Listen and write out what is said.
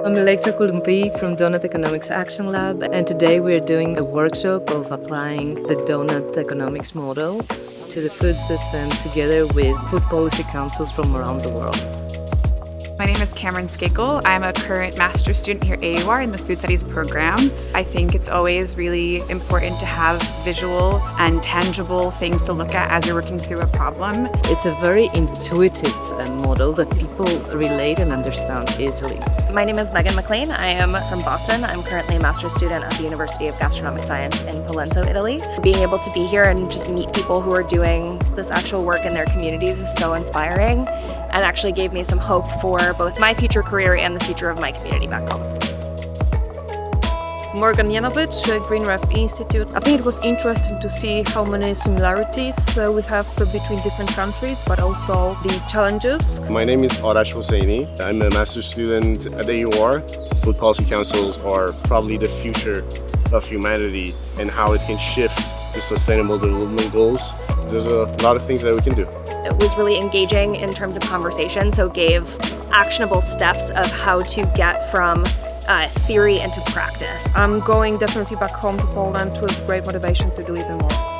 I'm Electra Kulumpi from Doughnut Economics Lab, and today we're doing a workshop of applying the Doughnut Economics model to the food system together with food policy councils from around the world. My name is Cameron Skakel. I'm a current master's student here at AUR in the Food Studies program. I think it's always really important to have visual and tangible things to look at as you're working through a problem. It's a very intuitive model that people relate and understand easily. My name is Megan McLean. I am from Boston. I'm currently a master's student at the University of Gastronomic Science in Palenzo, Italy. Being able to be here and just meet people who are doing this actual work in their communities is so inspiring and actually gave me some hope for both my future career and the future of my community back home. Morgan Janovic, Green Ref Institute. I think it was interesting to see how many similarities we have between different countries, but also the challenges. My name is Arash Hosseini. I'm a master's student at AUR. Food policy councils are probably the future of humanity and how it can shift the sustainable development goals. There's a lot of things that we can do. It was really engaging in terms of conversation, so gave actionable steps of how to get from theory into practice. I'm going definitely back home to Poland with great motivation to do even more.